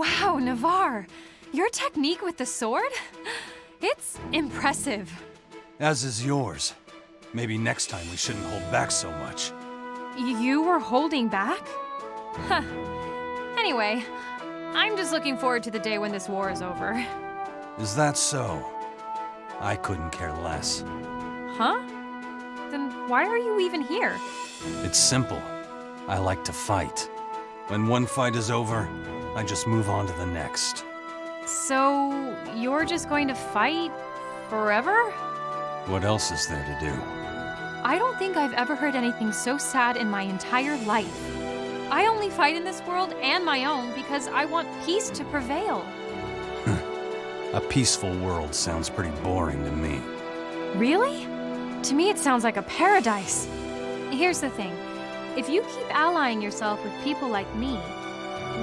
Wow, Navarre! Your technique with the sword? It's impressive. As is yours. Maybe next time we shouldn't hold back so much. You were holding back? Huh. Anyway, I'm just looking forward to the day when this war is over. Is that so? I couldn't care less. Huh? Then why are you even here? It's simple. I like to fight. When one fight is over, I just move on to the next. So, you're just going to fight forever? What else is there to do? I don't think I've ever heard anything so sad in my entire life. I only fight in this world and my own because I want peace to prevail. A peaceful world sounds pretty boring to me. Really? To me, it sounds like a paradise. Here's the thing. If you keep allying yourself with people like me,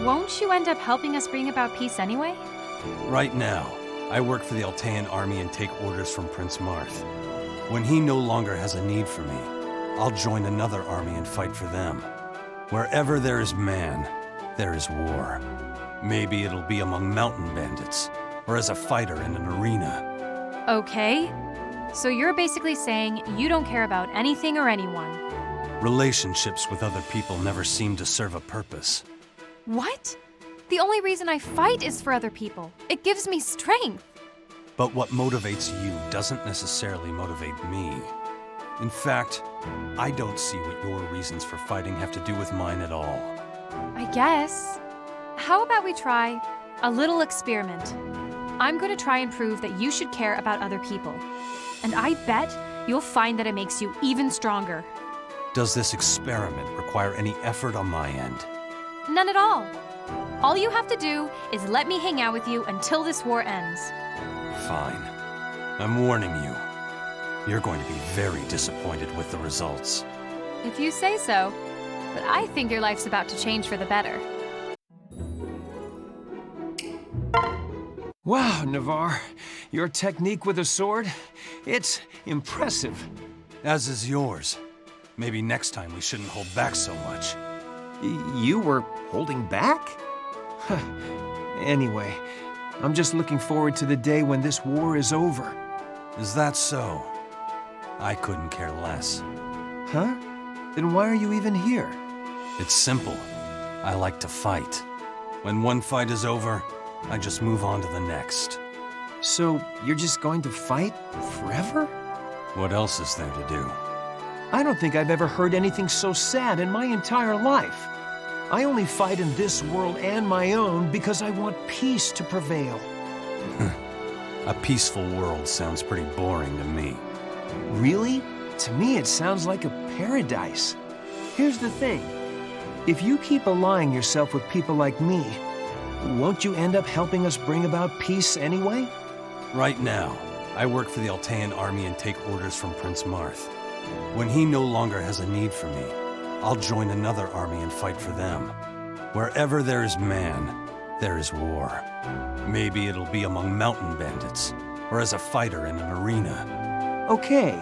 won't you end up helping us bring about peace anyway? Right now, I work for the Altean army and take orders from Prince Marth. When he no longer has a need for me, I'll join another army and fight for them. Wherever there is man, there is war. Maybe it'll be among mountain bandits, or as a fighter in an arena. Okay. So you're basically saying you don't care about anything or anyone. Relationships with other people never seem to serve a purpose. What? The only reason I fight is for other people. It gives me strength. But what motivates you doesn't necessarily motivate me. In fact, I don't see what your reasons for fighting have to do with mine at all. I guess. How about we try a little experiment? I'm going to try and prove that you should care about other people. And I bet you'll find that it makes you even stronger. Does this experiment require any effort on my end? None at all. All you have to do is let me hang out with you until this war ends. Fine. I'm warning you. You're going to be very disappointed with the results. If you say so. But I think your life's about to change for the better. Wow, Navarre. Your technique with a sword, it's impressive. As is yours. Maybe next time we shouldn't hold back so much. You were holding back? Anyway, I'm just looking forward to the day when this war is over. Is that so? I couldn't care less. Huh? Then why are you even here? It's simple. I like to fight. When one fight is over, I just move on to the next. So, you're just going to fight forever? What else is there to do? I don't think I've ever heard anything so sad in my entire life. I only fight in this world and my own because I want peace to prevail. A peaceful world sounds pretty boring to me. Really? To me, it sounds like a paradise. Here's the thing. If you keep allying yourself with people like me, won't you end up helping us bring about peace anyway? Right now, I work for the Altean army and take orders from Prince Marth. When he no longer has a need for me, I'll join another army and fight for them. Wherever there is man, there is war. Maybe it'll be among mountain bandits, or as a fighter in an arena. Okay.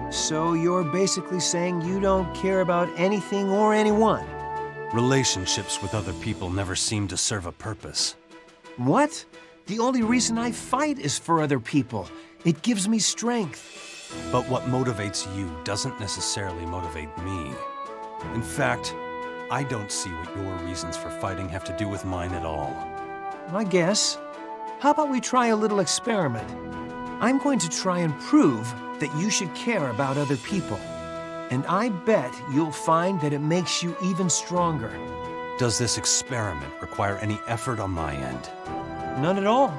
So you're basically saying you don't care about anything or anyone? Relationships with other people never seem to serve a purpose. What? The only reason I fight is for other people. It gives me strength. But what motivates you doesn't necessarily motivate me. In fact, I don't see what your reasons for fighting have to do with mine at all. I guess. How about we try a little experiment? I'm going to try and prove that you should care about other people. And I bet you'll find that it makes you even stronger. Does this experiment require any effort on my end? None at all.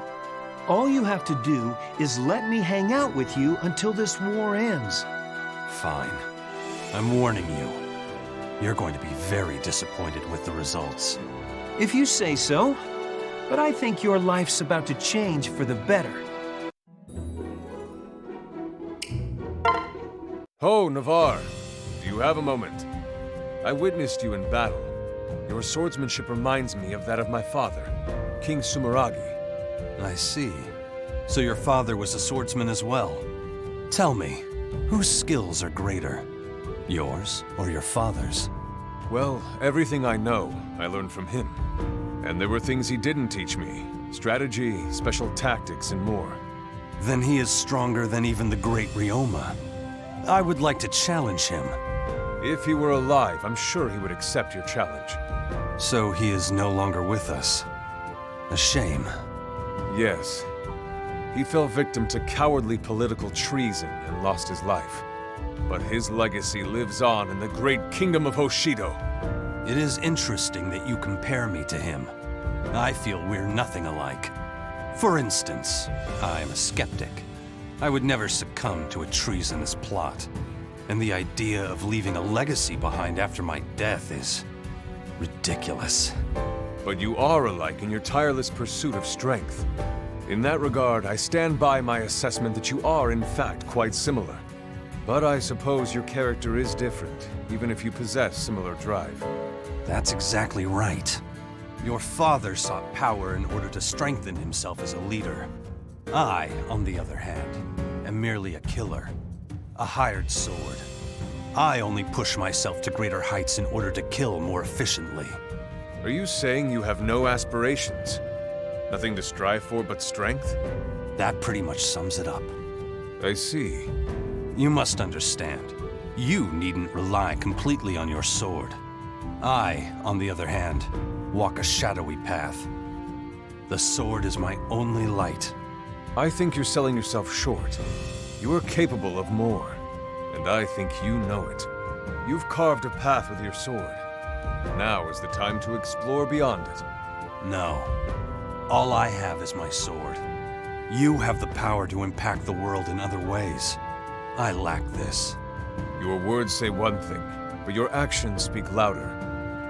All you have to do is let me hang out with you until this war ends. Fine. I'm warning you. You're going to be very disappointed with the results. If you say so. But I think your life's about to change for the better. Ho, Navarre. Do you have a moment? I witnessed you in battle. Your swordsmanship reminds me of that of my father, King Sumeragi. I see. So your father was a swordsman as well. Tell me, whose skills are greater? Yours or your father's? Well, everything I know, I learned from him. And there were things he didn't teach me. Strategy, special tactics, and more. Then he is stronger than even the great Ryoma. I would like to challenge him. If he were alive, I'm sure he would accept your challenge. So he is no longer with us. A shame. Yes. He fell victim to cowardly political treason and lost his life. But his legacy lives on in the great kingdom of Hoshido. It is interesting that you compare me to him. I feel we're nothing alike. For instance, I am a skeptic. I would never succumb to a treasonous plot. And the idea of leaving a legacy behind after my death is ridiculous. But you are alike in your tireless pursuit of strength. In that regard, I stand by my assessment that you are, in fact, quite similar. But I suppose your character is different, even if you possess similar drive. That's exactly right. Your father sought power in order to strengthen himself as a leader. I, on the other hand, am merely a killer. A hired sword. I only push myself to greater heights in order to kill more efficiently. Are you saying you have no aspirations? Nothing to strive for but strength? That pretty much sums it up. I see. You must understand, you needn't rely completely on your sword. I, on the other hand, walk a shadowy path. The sword is my only light. I think you're selling yourself short. You are capable of more, and I think you know it. You've carved a path with your sword. Now is the time to explore beyond it. No. All I have is my sword. You have the power to impact the world in other ways. I lack this. Your words say one thing, but your actions speak louder.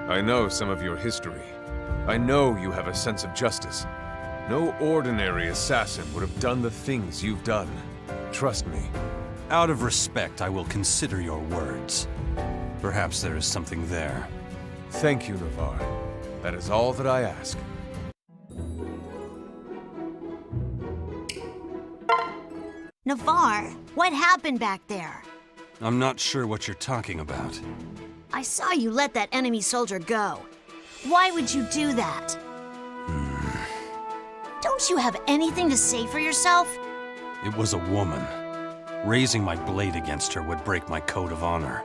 I know some of your history. I know you have a sense of justice. No ordinary assassin would have done the things you've done. Trust me. Out of respect, I will consider your words. Perhaps there is something there. Thank you, Navarre. That is all that I ask. Navarre, what happened back there? I'm not sure what you're talking about. I saw you let that enemy soldier go. Why would you do that? Don't you have anything to say for yourself? It was a woman. Raising my blade against her would break my code of honor.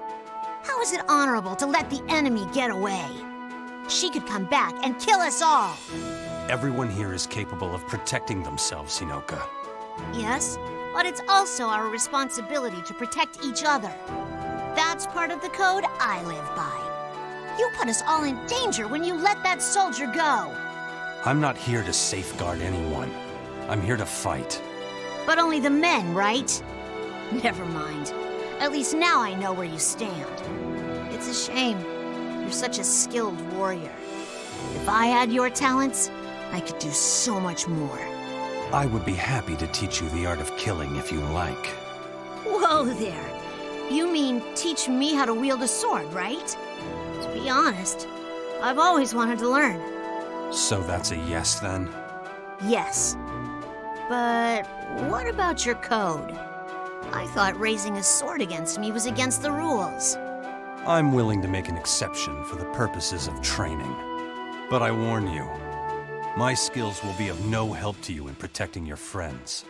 How is it honorable to let the enemy get away? She could come back and kill us all. Everyone here is capable of protecting themselves, Hinoka. Yes, but it's also our responsibility to protect each other. That's part of the code I live by. You put us all in danger when you let that soldier go. I'm not here to safeguard anyone. I'm here to fight. But only the men, right? Never mind. At least now I know where you stand. It's a shame. You're such a skilled warrior. If I had your talents, I could do so much more. I would be happy to teach you the art of killing if you like. Whoa there. You mean teach me how to wield a sword, right? To be honest, I've always wanted to learn. So that's a yes then? Yes. But what about your code? I thought raising a sword against me was against the rules. I'm willing to make an exception for the purposes of training. But I warn you, my skills will be of no help to you in protecting your friends.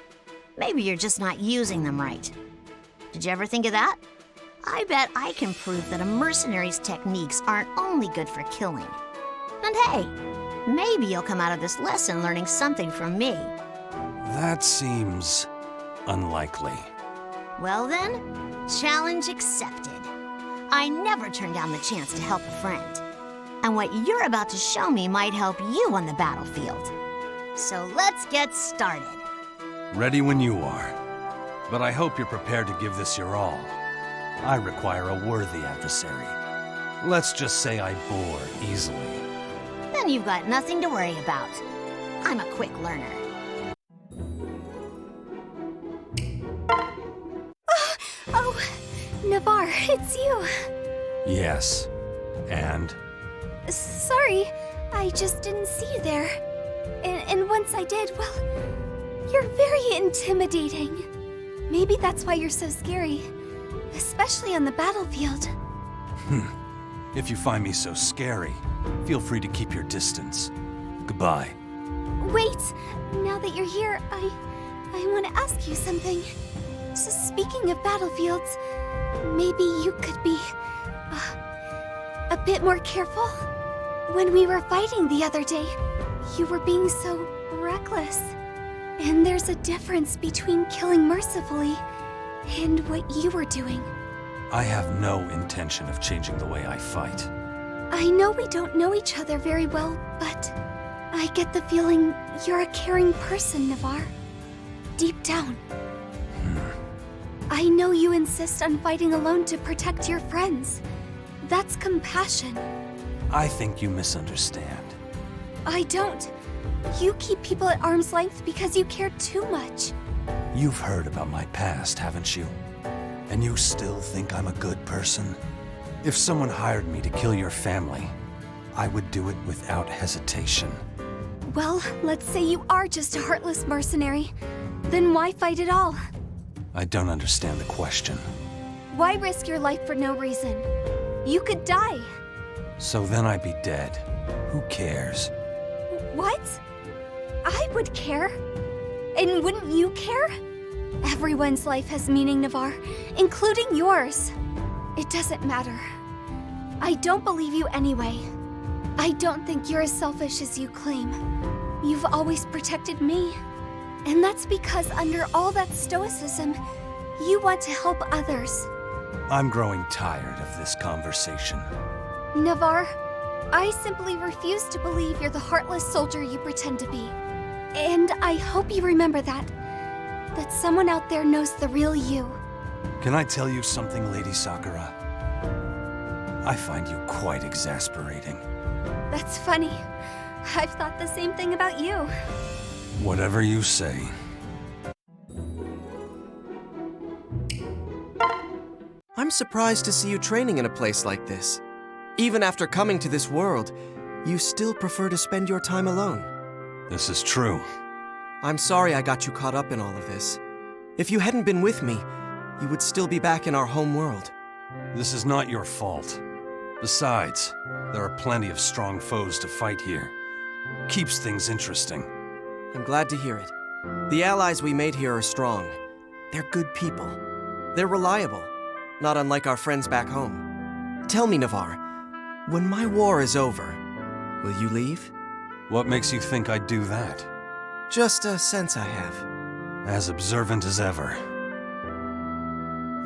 Maybe you're just not using them right. Did you ever think of that? I bet I can prove that a mercenary's techniques aren't only good for killing. And hey, maybe you'll come out of this lesson learning something from me. That seems unlikely. Well then, challenge accepted. I never turn down the chance to help a friend. And what you're about to show me might help you on the battlefield. So let's get started. Ready when you are. But I hope you're prepared to give this your all. I require a worthy adversary. Let's just say I bore easily. Then you've got nothing to worry about. I'm a quick learner. Oh, Navarre, it's you. Yes. And? Sorry, I just didn't see you there. And once I did, well, you're very intimidating. Maybe that's why you're so scary, especially on the battlefield. If you find me so scary, feel free to keep your distance. goodbye. Wait! Now that you're here, I want to ask you something. So speaking of battlefields, maybe you could be a bit more careful? When we were fighting the other day, you were being so reckless. And there's a difference between killing mercifully and what you were doing. I have no intention of changing the way I fight. I know we don't know each other very well, but I get the feeling you're a caring person, Navarre. Deep down. I know you insist on fighting alone to protect your friends. That's compassion. I think you misunderstand. I don't. You keep people at arm's length because you care too much. You've heard about my past, haven't you? And you still think I'm a good person? If someone hired me to kill your family, I would do it without hesitation. Well, let's say you are just a heartless mercenary. Then why fight at all? I don't understand the question. Why risk your life for no reason? You could die. So then I'd be dead. Who cares? What? I would care. And wouldn't you care? Everyone's life has meaning, Navarre, including yours. It doesn't matter. I don't believe you anyway. I don't think you're as selfish as you claim. You've always protected me. And that's because under all that stoicism, you want to help others. I'm growing tired of this conversation. Navarre, I simply refuse to believe you're the heartless soldier you pretend to be. And I hope you remember that someone out there knows the real you. Can I tell you something, Lady Sakura? I find you quite exasperating. That's funny. I've thought the same thing about you. Whatever you say. I'm surprised to see you training in a place like this. Even after coming to this world, you still prefer to spend your time alone. This is true. I'm sorry I got you caught up in all of this. If you hadn't been with me, you would still be back in our home world. This is not your fault. Besides, there are plenty of strong foes to fight here. Keeps things interesting. I'm glad to hear it. The allies we made here are strong. They're good people. They're reliable, not unlike our friends back home. Tell me, Navarre, when my war is over, will you leave? What makes you think I'd do that? Just a sense I have. As observant as ever.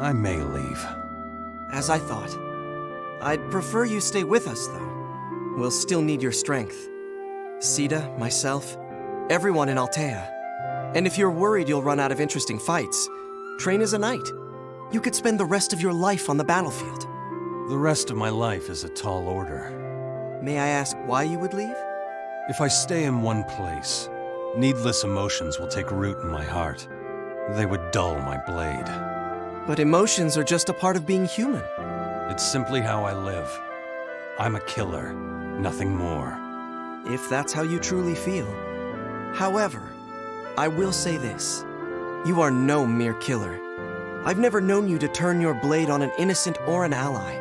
I may leave. As I thought. I'd prefer you stay with us, though. We'll still need your strength. Sita, myself, everyone in Altea. And if you're worried you'll run out of interesting fights, train as a knight. You could spend the rest of your life on the battlefield. The rest of my life is a tall order. May I ask why you would leave? If I stay in one place, needless emotions will take root in my heart. They would dull my blade. But emotions are just a part of being human. It's simply how I live. I'm a killer, nothing more. If that's how you truly feel. However, I will say this. You are no mere killer. I've never known you to turn your blade on an innocent or an ally.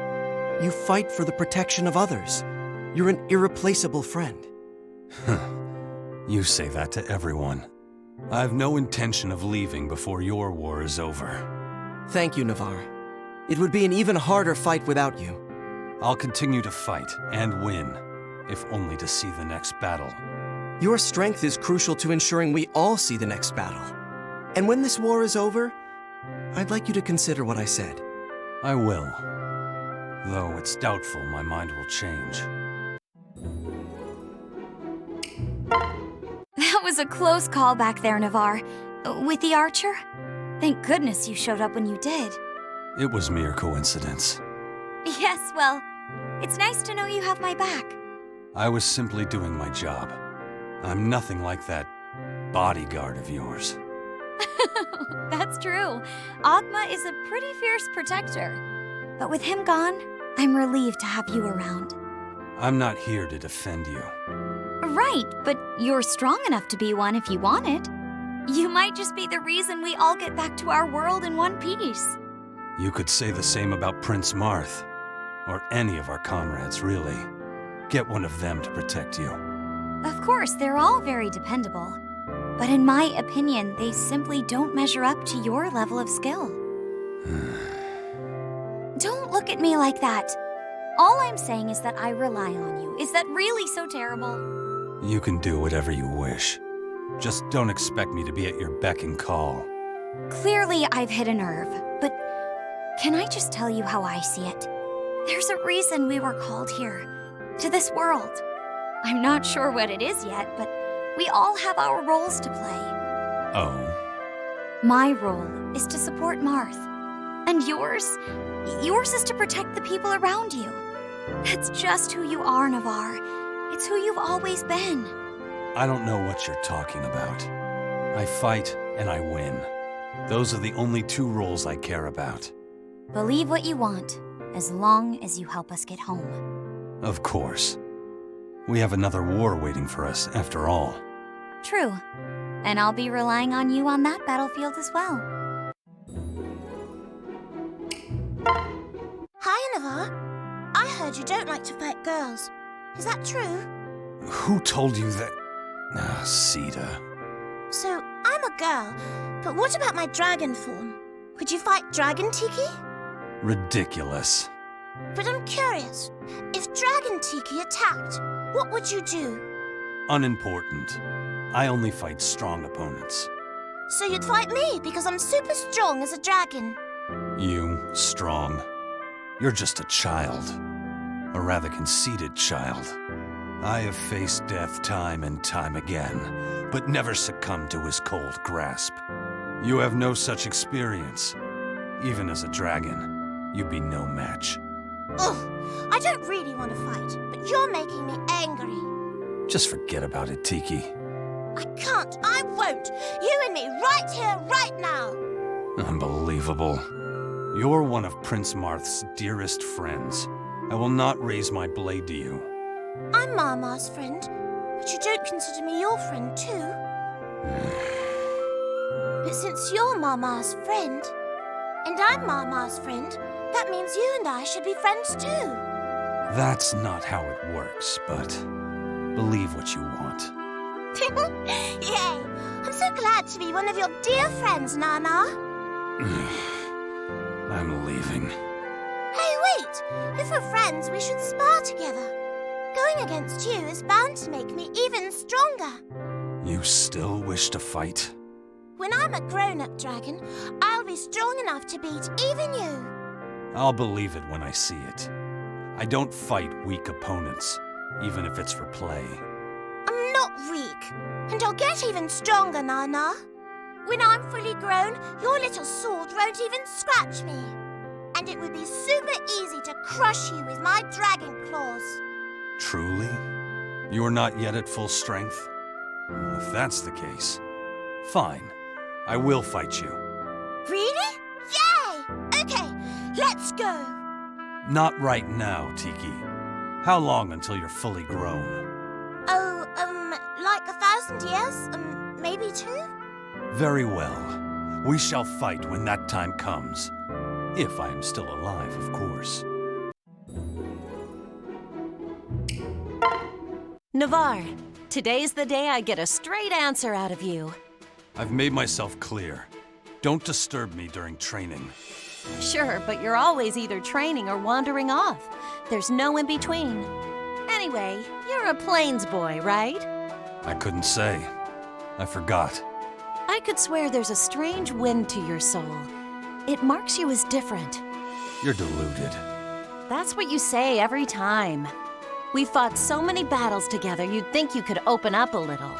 You fight for the protection of others. You're an irreplaceable friend. You say that to everyone. I have no intention of leaving before your war is over. Thank you, Navarre. It would be an even harder fight without you. I'll continue to fight and win, if only to see the next battle. Your strength is crucial to ensuring we all see the next battle. And when this war is over, I'd like you to consider what I said. I will. Though it's doubtful my mind will change. That was a close call back there, Navarre. With the archer? Thank goodness you showed up when you did. It was mere coincidence. Yes, well, it's nice to know you have my back. I was simply doing my job. I'm nothing like that bodyguard of yours. That's true. Ogma is a pretty fierce protector. But with him gone, I'm relieved to have you around. I'm not here to defend you. Right, but you're strong enough to be one if you want it. You might just be the reason we all get back to our world in one piece. You could say the same about Prince Marth. Or any of our comrades, really. Get one of them to protect you. Of course, they're all very dependable. But in my opinion, they simply don't measure up to your level of skill. Don't look at me like that. All I'm saying is that I rely on you. Is that really so terrible? You can do whatever you wish. Just don't expect me to be at your beck and call. Clearly, I've hit a nerve, but can I just tell you how I see it? There's a reason we were called here, to this world. I'm not sure what it is yet, but we all have our roles to play. Oh? My role is to support Marth. And yours is to protect the people around you. That's just who you are, Navarre. It's who you've always been. I don't know what you're talking about. I fight and I win. Those are the only two roles I care about. Believe what you want, as long as you help us get home. Of course. We have another war waiting for us, after all. True. And I'll be relying on you on that battlefield as well. Hi, Navarre. I heard you don't like to fight girls. Is that true? Who told you that? Sita. So, I'm a girl, but what about my dragon form? Could you fight Dragon Tiki? Ridiculous. But I'm curious. If Dragon Tiki attacked, what would you do? Unimportant. I only fight strong opponents. So you'd fight me because I'm super strong as a dragon. You, strong. You're just a child. A rather conceited child. I have faced death time and time again, but never succumbed to his cold grasp. You have no such experience. Even as a dragon, you'd be no match. Ugh, I don't really want to fight, but you're making me angry. Just forget about it, Tiki. I can't, I won't. You and me right here, right now. Unbelievable. You're one of Prince Marth's dearest friends. I will not raise my blade to you. I'm Mama's friend, but you don't consider me your friend too. But since you're Mama's friend, and I'm Mama's friend, that means you and I should be friends too. That's not how it works, but believe what you want. Yay! I'm so glad to be one of your dear friends, Nana. I'm leaving. Hey, wait! If we're friends, we should spar together. Going against you is bound to make me even stronger. You still wish to fight? When I'm a grown-up dragon, I'll be strong enough to beat even you. I'll believe it when I see it. I don't fight weak opponents, even if it's for play. I'm not weak, and I'll get even stronger, Nana. When I'm fully grown, your little sword won't even scratch me. And it would be super easy to crush you with my dragon claws. Truly? You're not yet at full strength? If that's the case, fine. I will fight you. Really? Yay! Okay, let's go. Not right now, Tiki. How long until you're fully grown? Oh, like 1,000 years? Maybe 2? Very well. We shall fight when that time comes. If I am still alive, of course. Navarre, today's the day I get a straight answer out of you. I've made myself clear. Don't disturb me during training. Sure, but you're always either training or wandering off. There's no in between. Anyway, you're a plains boy, right? I couldn't say. I forgot. I could swear there's a strange wind to your soul. It marks you as different. You're deluded. That's what you say every time. We fought so many battles together, you'd think you could open up a little.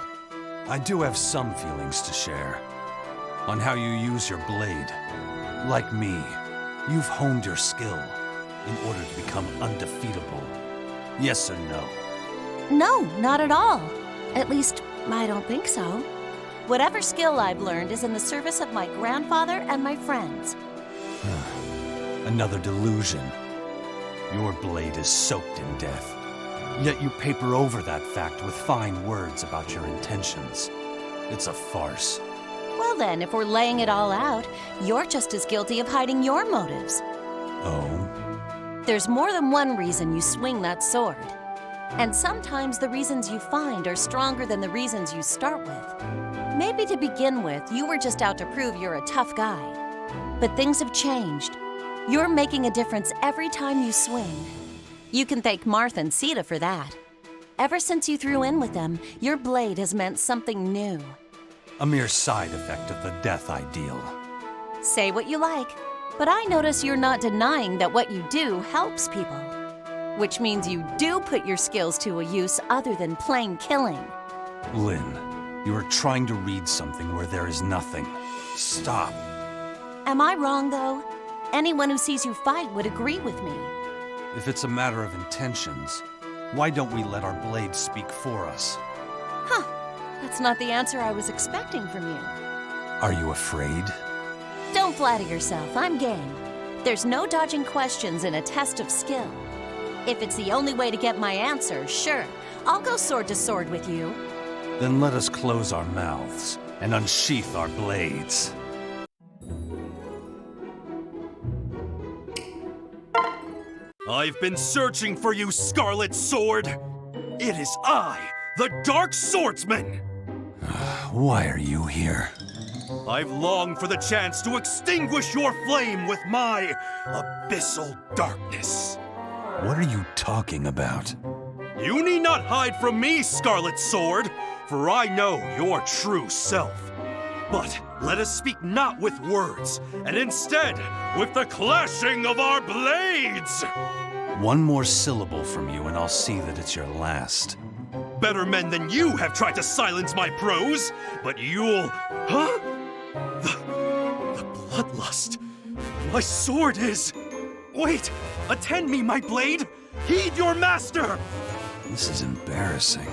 I do have some feelings to share. On how you use your blade. Like me, you've honed your skill in order to become undefeatable. Yes or no? No, not at all. At least, I don't think so. Whatever skill I've learned is in the service of my grandfather and my friends. Another delusion. Your blade is soaked in death. Yet you paper over that fact with fine words about your intentions. It's a farce. Well then, if we're laying it all out, you're just as guilty of hiding your motives. Oh? There's more than one reason you swing that sword. And sometimes the reasons you find are stronger than the reasons you start with. Maybe to begin with, you were just out to prove you're a tough guy. But things have changed. You're making a difference every time you swing. You can thank Marth and Sita for that. Ever since you threw in with them, your blade has meant something new. A mere side effect of the death ideal. Say what you like, but I notice you're not denying that what you do helps people. Which means you do put your skills to a use other than plain killing. Lynn, you are trying to read something where there is nothing. Stop. Am I wrong, though? Anyone who sees you fight would agree with me. If it's a matter of intentions, why don't we let our blades speak for us? Huh. That's not the answer I was expecting from you. Are you afraid? Don't flatter yourself. I'm game. There's no dodging questions in a test of skill. If it's the only way to get my answer, sure. I'll go sword to sword with you. Then let us close our mouths and unsheath our blades. I've been searching for you, Scarlet Sword! It is I, the Dark Swordsman! Why are you here? I've longed for the chance to extinguish your flame with my abyssal darkness. What are you talking about? You need not hide from me, Scarlet Sword, for I know your true self. But let us speak not with words, and instead with the clashing of our blades! One more syllable from you and I'll see that it's your last. Better men than you have tried to silence my prose, but you'll... Huh? The bloodlust. My sword is... Wait! Attend me, my blade! Heed your master! This is embarrassing.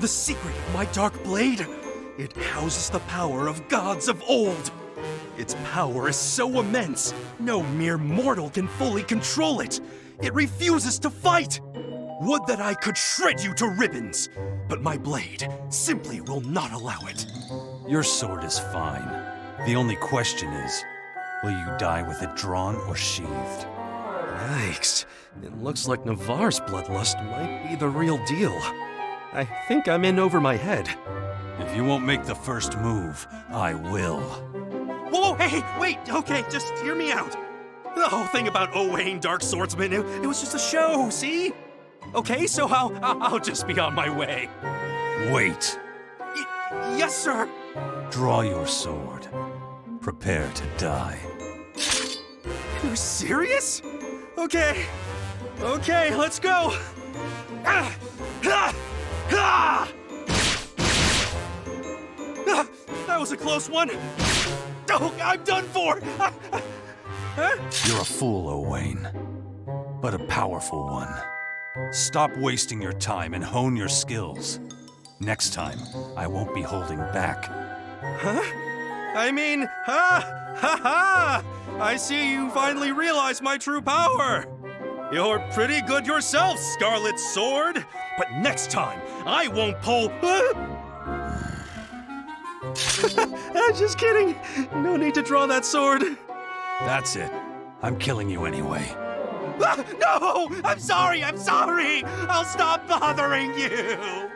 The secret of my dark blade? It houses the power of gods of old. Its power is so immense, no mere mortal can fully control it. It refuses to fight. Would that I could shred you to ribbons, but my blade simply will not allow it. Your sword is fine. The only question is, will you die with it drawn or sheathed? Yikes. It looks like Navarre's bloodlust might be the real deal. I think I'm in over my head. If you won't make the first move, I will. Whoa, hey, wait, okay, just hear me out. The whole thing about Owain, Dark Swordsman, it was just a show, see? Okay, so I'll just be on my way. Wait. Yes, sir. Draw your sword. Prepare to die. You're serious? Okay, let's go. Ah! Ah! Ah! Ah! That was a close one. Oh, I'm done for. You're a fool, Owain, but a powerful one. Stop wasting your time and hone your skills. Next time, I won't be holding back. Huh? I mean, ha! I see you finally realize my true power. You're pretty good yourself, Scarlet Sword. But next time, I won't pull... Just kidding. No need to draw that sword. That's it. I'm killing you anyway. No! I'm sorry! I'll stop bothering you!